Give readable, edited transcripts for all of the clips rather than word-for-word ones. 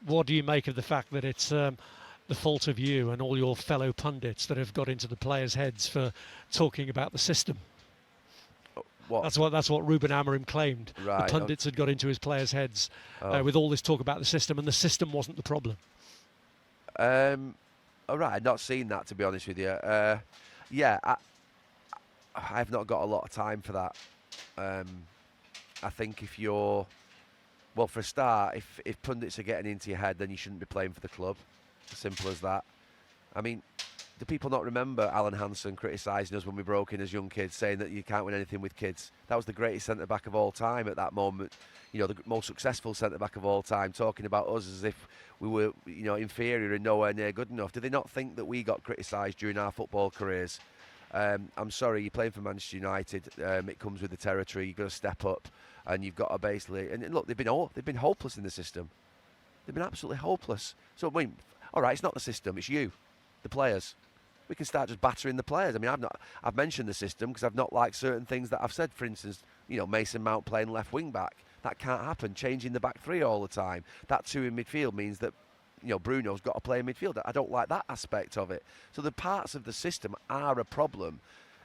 what do you make of the fact that it's the fault of you and all your fellow pundits that have got into the players' heads for talking about the system? What? That's what Ruben Amorim claimed. Right. The pundits had got into his players' heads with all this talk about the system, and the system wasn't the problem. All right, I've not seen that, to be honest with you. Yeah, I've not got a lot of time for that. I think if you're... Well, for a start, if pundits are getting into your head, then you shouldn't be playing for the club. As simple as that. I mean, do people not remember Alan Hansen criticising us when we broke in as young kids, saying that you can't win anything with kids? That was the greatest centre-back of all time at that moment. You know, the most successful centre-back of all time, talking about us as if we were, you know, inferior and nowhere near good enough. Do they not think that we got criticised during our football careers? I'm sorry, you're playing for Manchester United. It comes with the territory. You've got to step up, and you've got to basically... And look, they've been hopeless in the system. They've been absolutely hopeless. So, I mean, all right, it's not the system, it's you, the players. We can start just battering the players. I mean, I've mentioned the system because I've not liked certain things that I've said. For instance, you know, Mason Mount playing left wing back. That can't happen. Changing the back three all the time. That two in midfield means that, you know, Bruno's got to play in midfield. I don't like that aspect of it. So the parts of the system are a problem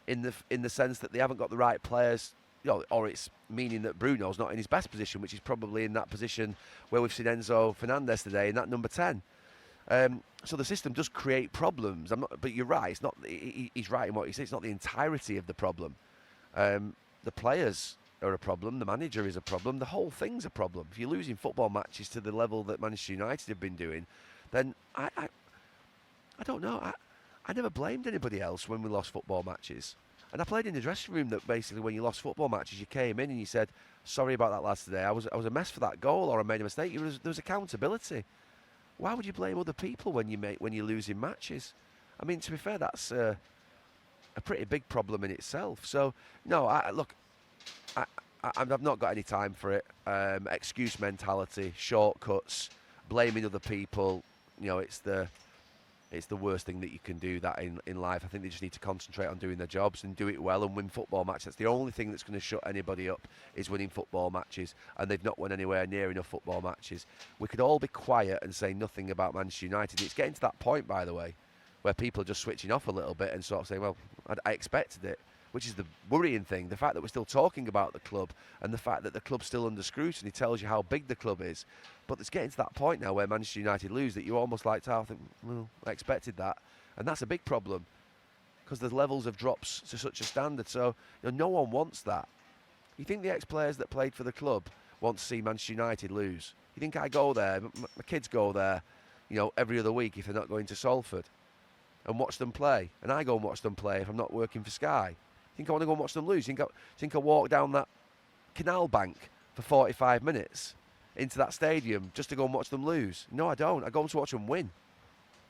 in the sense that they haven't got the right players, you know, or it's meaning that Bruno's not in his best position, which is probably in that position where we've seen Enzo Fernandez today in that number 10. So the system does create problems. But you're right. It's not. He's right in what he says. It's not the entirety of the problem. The players are a problem. The manager is a problem. The whole thing's a problem. If you're losing football matches to the level that Manchester United have been doing, then I don't know. I never blamed anybody else when we lost football matches. And I played in the dressing room that basically when you lost football matches, you came in and you said, "Sorry about that last today. I was a mess for that goal, or I made a mistake." There was accountability. Why would you blame other people when you're losing matches? I mean, to be fair, that's a pretty big problem in itself. So, no, I've not got any time for it. Excuse mentality, shortcuts, blaming other people. You know, it's the worst thing that you can do that in life. I think they just need to concentrate on doing their jobs and do it well and win football matches. That's the only thing that's going to shut anybody up is winning football matches, and they've not won anywhere near enough football matches. We could all be quiet and say nothing about Manchester United. It's getting to that point, by the way, where people are just switching off a little bit and sort of saying, well, I expected it, which is the worrying thing. The fact that we're still talking about the club and the fact that the club's still under scrutiny tells you how big the club is. But it's getting to that point now where Manchester United lose that you almost like to think, well, I expected that. And that's a big problem because the levels have dropped to such a standard. So, you know, no one wants that. You think the ex-players that played for the club want to see Manchester United lose? You think I go there, my kids go there, you know, every other week if they're not going to Salford and watch them play? And I go and watch them play if I'm not working for Sky. You think I want to go and watch them lose? You think I walk down that canal bank for 45 minutes into that stadium just to go and watch them lose? No, I don't. I go to watch them win.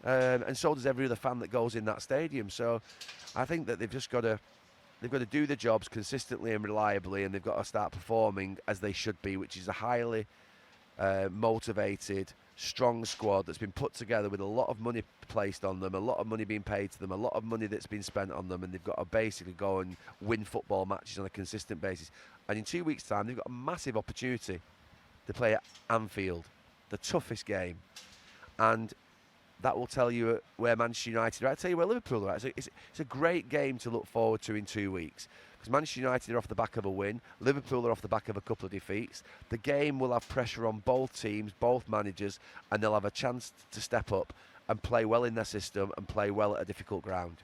And so does every other fan that goes in that stadium. So I think that they've got to do the jobs consistently and reliably, and they've got to start performing as they should be, which is a highly motivated, strong squad that's been put together with a lot of money placed on them, a lot of money being paid to them, a lot of money that's been spent on them, and they've got to basically go and win football matches on a consistent basis. And in 2 weeks' time, they've got a massive opportunity to play at Anfield, the toughest game. And that will tell you where Manchester United are. I'll tell you where Liverpool are at. It's a great game to look forward to in 2 weeks. Because Manchester United are off the back of a win. Liverpool are off the back of a couple of defeats. The game will have pressure on both teams, both managers, and they'll have a chance to step up and play well in their system and play well at a difficult ground.